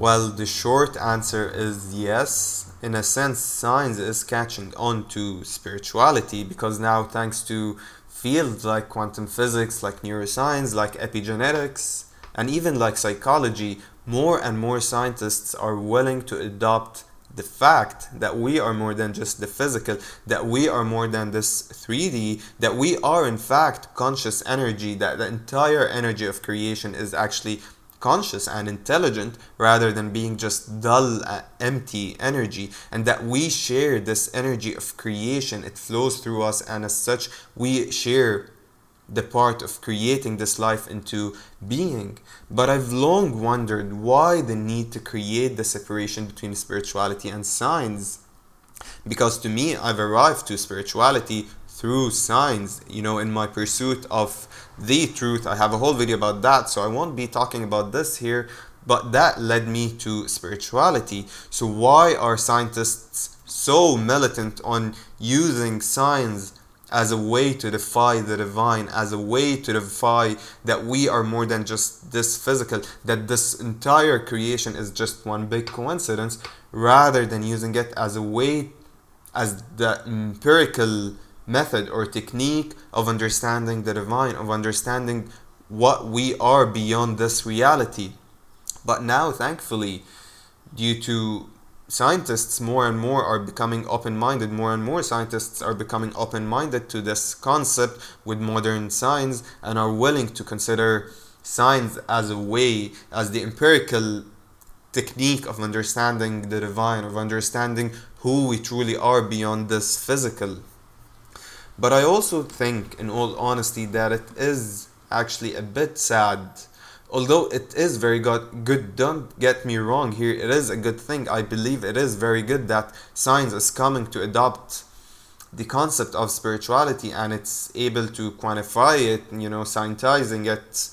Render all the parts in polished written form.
Well, the short answer is yes. In a sense, science is catching on to spirituality because now, thanks to fields like quantum physics, like neuroscience, like epigenetics, and even like psychology, more and more scientists are willing to adopt the fact that we are more than just the physical, that we are more than this 3D, that we are in fact conscious energy, that the entire energy of creation is actually conscious and intelligent rather than being just dull, empty energy, and that we share this energy of creation. It flows through us, and as such, we share the part of creating this life into being. But I've long wondered why the need to create the separation between spirituality and science. Because to me, I've arrived to spirituality through science, in my pursuit of the truth. I have a whole video about that, so I won't be talking about this here, but that led me to spirituality. So why are scientists so militant on using science as a way to defy the divine, as a way to defy that we are more than just this physical, that this entire creation is just one big coincidence, rather than using it as a way, as the empirical method or technique of understanding the divine, of understanding what we are beyond this reality. But now, thankfully, due to scientists more and more are becoming open-minded, more and more scientists are becoming open-minded to this concept with modern science, and are willing to consider science as a way, as the empirical technique of understanding the divine, of understanding who we truly are beyond this physical. But I also think, in all honesty, that it is actually a bit sad. Although it is very good, don't get me wrong here, it is a good thing. I believe it is very good that science is coming to adopt the concept of spirituality, and it's able to quantify it, scientizing it.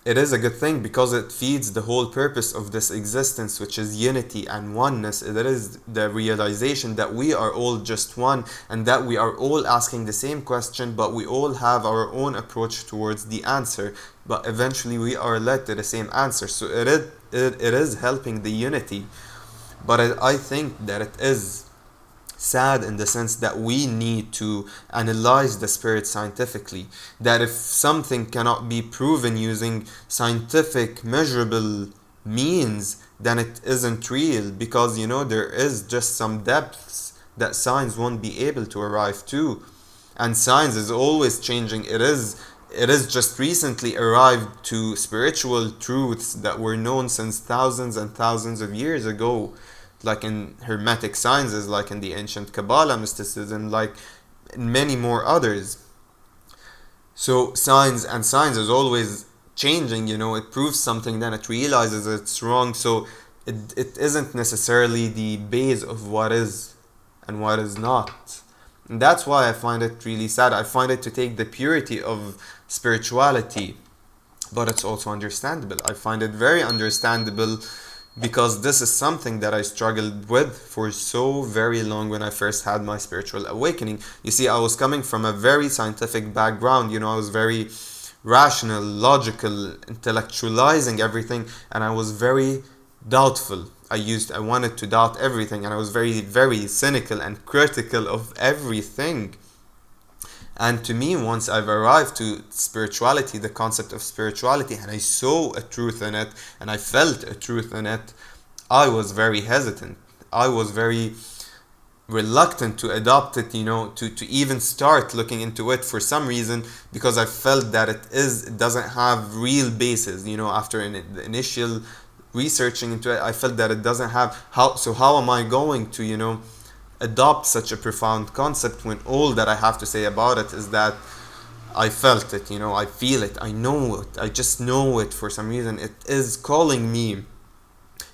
It is a good thing because it feeds the whole purpose of this existence, which is unity and oneness. It is the realization that we are all just one, and that we are all asking the same question, but we all have our own approach towards the answer. But eventually we are led to the same answer. So it is helping the unity. But I think that it is sad in the sense that we need to analyze the spirit scientifically. That if something cannot be proven using scientific measurable means, then it isn't real, because there is just some depths that science won't be able to arrive to. And science is always changing. It is just recently arrived to spiritual truths that were known since thousands and thousands of years ago, like in Hermetic sciences, like in the ancient Kabbalah mysticism, like in many more others. So science is always changing, it proves something, then it realizes it's wrong. So it isn't necessarily the base of what is and what is not. And that's why I find it really sad. I find it to take the purity of spirituality, but it's also understandable. I find it very understandable, because this is something that I struggled with for so very long when I first had my spiritual awakening. You see, I was coming from a very scientific background, I was very rational, logical, intellectualizing everything, and I was very doubtful. I wanted to doubt everything, and I was very, very cynical and critical of everything. And to me, once I've arrived to spirituality, the concept of spirituality, and I saw a truth in it, and I felt a truth in it, I was very hesitant. I was very reluctant to adopt it, to even start looking into it for some reason, because I felt that it doesn't have real basis. After the initial researching into it, I felt that it doesn't have how am I going to, adopt such a profound concept when all that I have to say about it is that I felt it, I feel it, I know it, I just know it for some reason. It is calling me.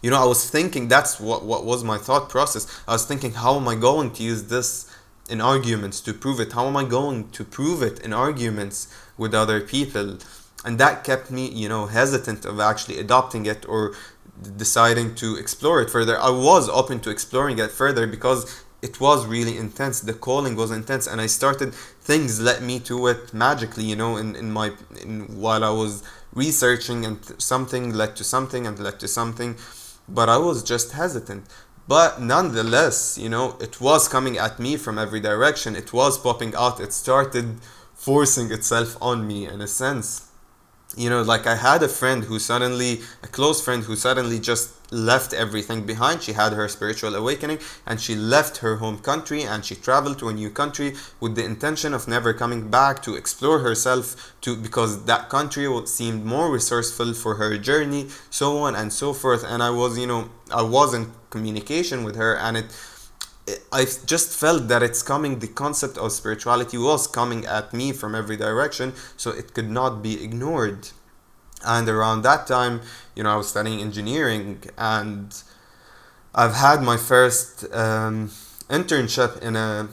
I was thinking, that's what was my thought process. I was thinking, how am I going to use this in arguments to prove it? How am I going to prove it in arguments with other people? And that kept me, hesitant of actually adopting it or deciding to explore it further. I was open to exploring it further because it was really intense. The calling was intense, and I started, things led me to it magically, while I was researching, and something led to something and led to something, but I was just hesitant. But nonetheless, it was coming at me from every direction. It was popping out. It started forcing itself on me in a sense. Like I had a close friend who suddenly just left everything behind. She had her spiritual awakening and she left her home country and she traveled to a new country with the intention of never coming back, to explore herself, because that country seemed more resourceful for her journey, so on and so forth. And I was in communication with her, and I just felt that the concept of spirituality was coming at me from every direction, so it could not be ignored. And around that time, I was studying engineering, and I've had my first internship in a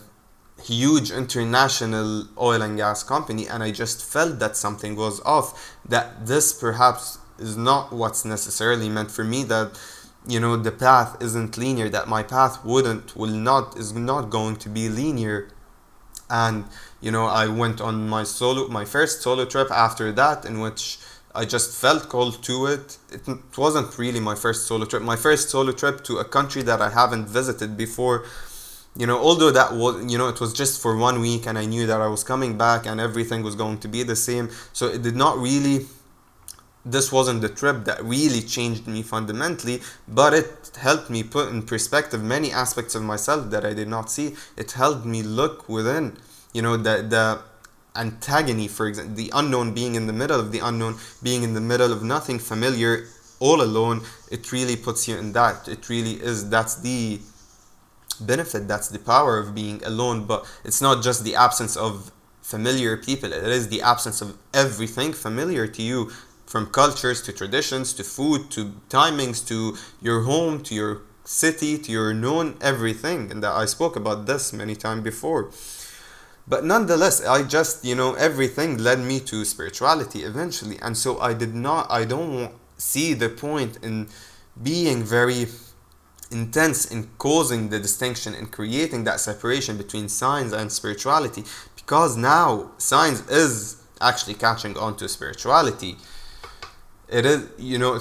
huge international oil and gas company, and I just felt that something was off, that this perhaps is not what's necessarily meant for me, that the path isn't linear, that my path is not going to be linear. And I went on my first solo trip after that, in which I just felt called to it. It wasn't really my first solo trip. My first solo trip to a country that I haven't visited before, although that was, it was just for 1 week, and I knew that I was coming back and everything was going to be the same. So it did not really, this wasn't the trip that really changed me fundamentally, but it helped me put in perspective many aspects of myself that I did not see. It helped me look within, the antagony, for example, the unknown, being in the middle of the unknown, being in the middle of nothing familiar, all alone. It really puts you in that. It really is, that's the benefit, that's the power of being alone. But it's not just the absence of familiar people, it is the absence of everything familiar to you, from cultures to traditions to food to timings to your home to your city to your known everything. And that I spoke about this many times before. But nonetheless, I just, everything led me to spirituality eventually. And so I don't see the point in being very intense in causing the distinction and creating that separation between science and spirituality, because now science is actually catching on to spirituality. It is,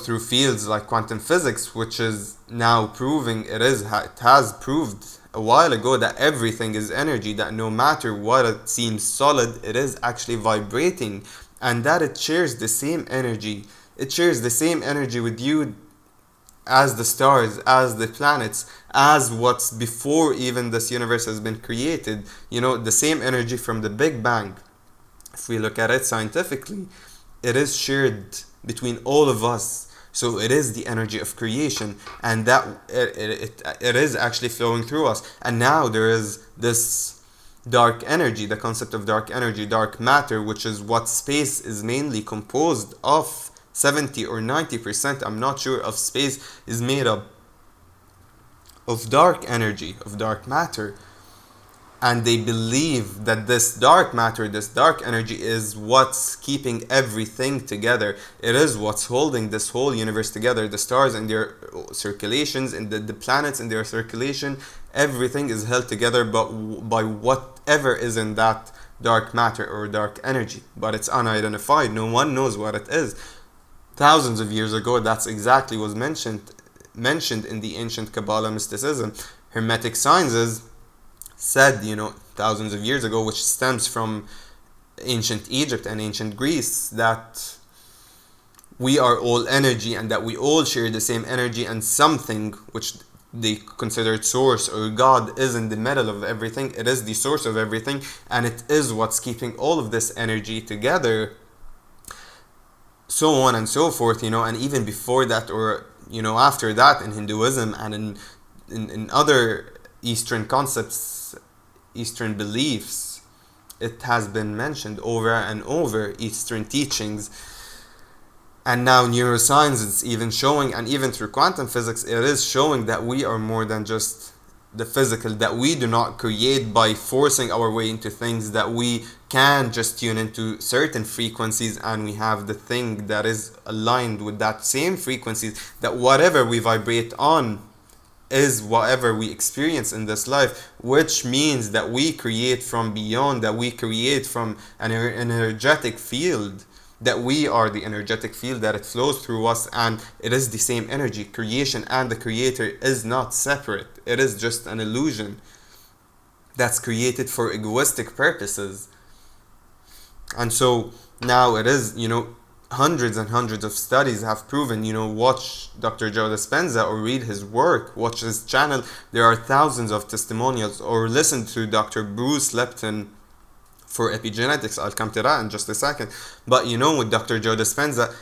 through fields like quantum physics, which is now proving, it has proved a while ago that everything is energy, that no matter what it seems solid, it is actually vibrating, and that it shares the same energy. It shares the same energy with you as the stars, as the planets, as what's before even this universe has been created. The same energy from the Big Bang. If we look at it scientifically, it is shared between all of us. So it is the energy of creation, and that it is actually flowing through us. And now there is this dark energy, the concept of dark energy, dark matter, which is what space is mainly composed of. 70 or 90%, I'm not sure, of space is made up of dark energy, of dark matter. And they believe that this dark matter, this dark energy, is what's keeping everything together. It is what's holding this whole universe together. The stars and their circulations, and the planets and their circulation, everything is held together by whatever is in that dark matter or dark energy. But it's unidentified. No one knows what it is. Thousands of years ago, that's exactly was mentioned in the ancient Kabbalah mysticism. Hermetic sciences said, thousands of years ago, which stems from ancient Egypt and ancient Greece, that we are all energy, and that we all share the same energy, and something which they considered source or God is in the middle of everything. It is the source of everything, and it is what's keeping all of this energy together, so on and so forth. And even before that, or after that, in Hinduism and in other Eastern concepts, Eastern beliefs, it has been mentioned over and over, Eastern teachings. And now neuroscience is even showing, and even through quantum physics, it is showing that we are more than just the physical, that we do not create by forcing our way into things, that we can just tune into certain frequencies, and we have the thing that is aligned with that same frequencies, that whatever we vibrate on is whatever we experience in this life, which means that we create from beyond, that we create from an energetic field, that we are the energetic field, that it flows through us, and it is the same energy. Creation and the creator is not separate, it is just an illusion that's created for egoistic purposes. And so now it is, hundreds and hundreds of studies have proven, watch Dr. Joe Dispenza or read his work, watch his channel. There are thousands of testimonials, or listen to Dr. Bruce Lipton for epigenetics. I'll come to that in just a second. But with Dr. Joe Dispenza,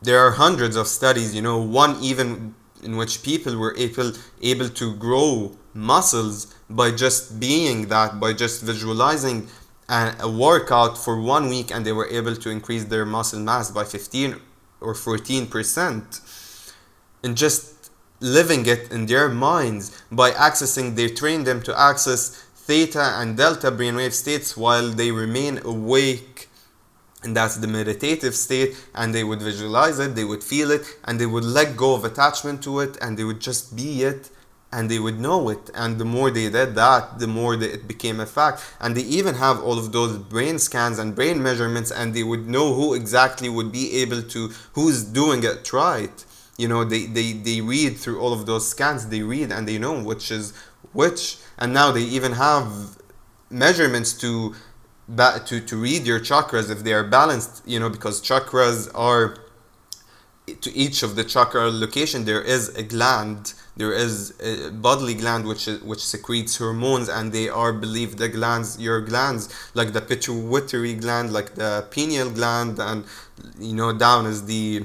there are hundreds of studies, one even in which people were able to grow muscles by just being that, by just visualizing a workout for 1 week, and they were able to increase their muscle mass by 15 or 14%, and just living it in their minds by accessing. They train them to access theta and delta brainwave states while they remain awake, and that's the meditative state, and they would visualize it, they would feel it, and they would let go of attachment to it, and they would just be it, and they would know it. And the more they did that, the more that it became a fact. And they even have all of those brain scans and brain measurements, and they would know who exactly would be able to, who's doing it right. They read through all of those scans, they read and they know which is which. And now they even have measurements to read your chakras if they are balanced, because chakras are, to each of the chakra location there is a gland, there is a bodily gland which secretes hormones, and they are believed, your glands, like the pituitary gland, like the pineal gland, and down is the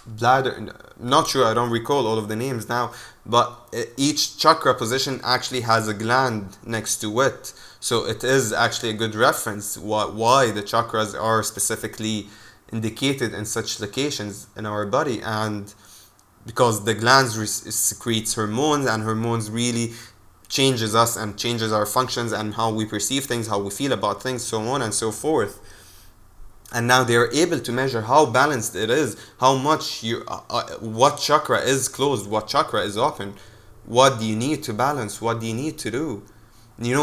bladder. Not sure, I don't recall all of the names now, but each chakra position actually has a gland next to it. So it is actually a good reference why the chakras are specifically indicated in such locations in our body. And because the glands secretes hormones, and hormones really changes us and changes our functions and how we perceive things, how we feel about things, so on and so forth. And now they are able to measure how balanced it is, how much what chakra is closed, what chakra is open, what do you need to balance, what do you need to do.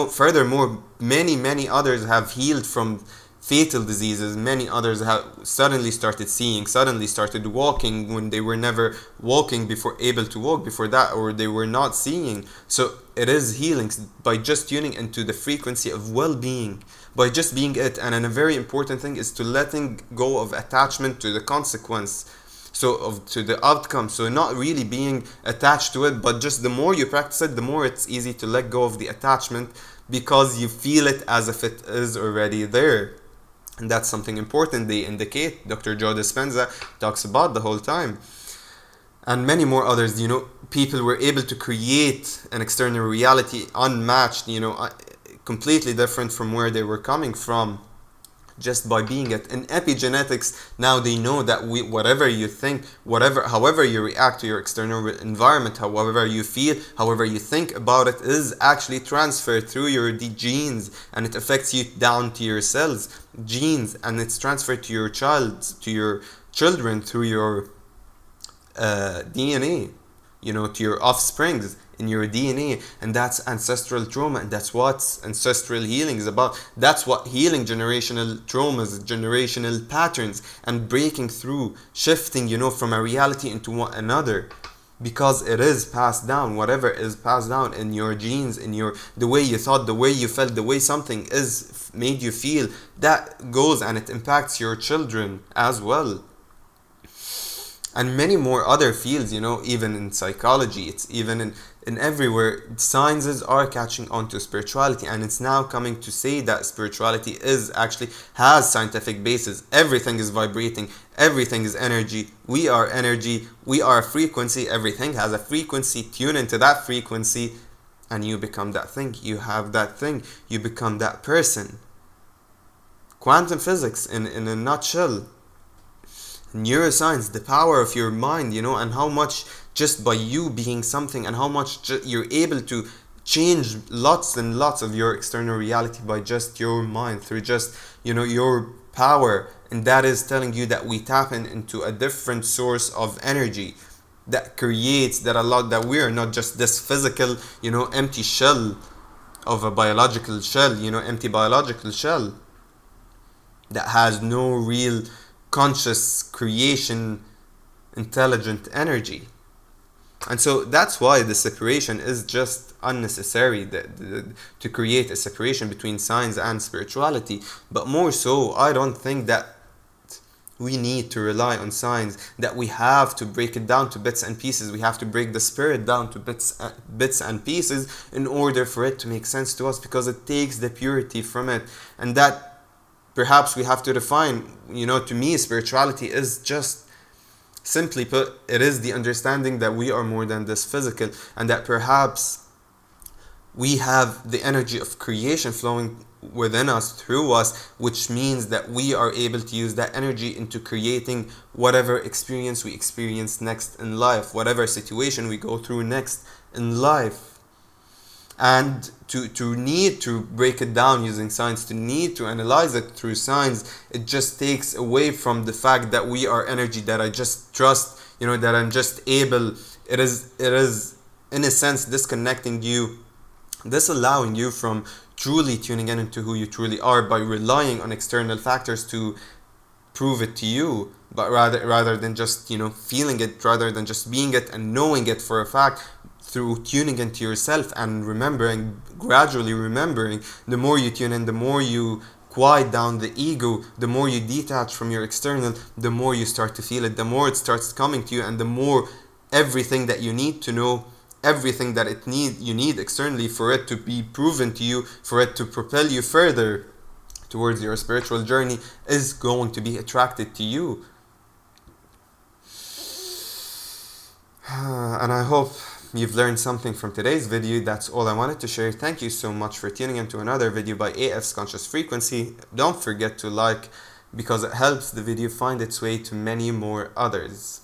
Furthermore, many others have healed from fatal diseases. Many others have suddenly started seeing, suddenly started walking when they were never walking before, able to walk before that, or they were not seeing. So it is healing by just tuning into the frequency of well-being, by just being it. And a very important thing is to letting go of attachment to the consequence, to the outcome. So not really being attached to it, but just the more you practice it, the more it's easy to let go of the attachment, because you feel it as if it is already there. And that's something important they indicate. Dr. Joe Dispenza talks about the whole time. And many more others, people were able to create an external reality unmatched, completely different from where they were coming from, just by being it. In epigenetics, now they know that whatever you think, however you react to your external environment, however you feel, however you think about it, is actually transferred through your genes, and it affects you down to your cells, genes, and it's transferred to your children through your DNA, to your offsprings in your DNA. And that's ancestral trauma, and that's what ancestral healing is about. That's what healing generational traumas, generational patterns, and breaking through, shifting, from a reality into another, because it is passed down. Whatever is passed down in your genes, in the way you thought, the way you felt, the way something is made you feel, that goes and it impacts your children as well. And many more other fields, even in psychology, it's even in everywhere. Sciences are catching on to spirituality, and it's now coming to say that spirituality has scientific basis. Everything is vibrating, everything is energy. We are energy, we are a frequency, everything has a frequency. Tune into that frequency, and you become that thing. You have that thing, you become that person. Quantum physics in a nutshell. Neuroscience, the power of your mind, and how much just by you being something, and how much you're able to change lots and lots of your external reality by just your mind, through just your power. And that is telling you that we tap into a different source of energy. that creates, that allow, that we are not just this physical, empty shell of a biological shell, empty biological shell that has no real conscious creation, intelligent energy. And so that's why the separation is just unnecessary, to create a separation between science and spirituality. But more so, I don't think that we need to rely on science, that we have to break it down to bits and pieces. We have to break the spirit down to bits and pieces in order for it to make sense to us, because it takes the purity from it. And that perhaps we have to define, to me, spirituality is just, simply put, it is the understanding that we are more than this physical, and that perhaps we have the energy of creation flowing within us, through us, which means that we are able to use that energy into creating whatever experience we experience next in life, whatever situation we go through next in life. And to need to break it down using science, to need to analyze it through science, it just takes away from the fact that we are energy, that I just trust, that I'm just able. It is in a sense disconnecting you, disallowing you from truly tuning in into who you truly are by relying on external factors to prove it to you, but rather than just feeling it, rather than just being it and knowing it for a fact, through tuning into yourself and gradually remembering. The more you tune in, the more you quiet down the ego, the more you detach from your external, the more you start to feel it, the more it starts coming to you, and the more everything that you need to know, everything that you need externally for it to be proven to you, for it to propel you further towards your spiritual journey, is going to be attracted to you. And I hope you've learned something from today's video. That's all I wanted to share. Thank you so much for tuning into another video by AF's Conscious Frequency. Don't forget to like, because it helps the video find its way to many more others.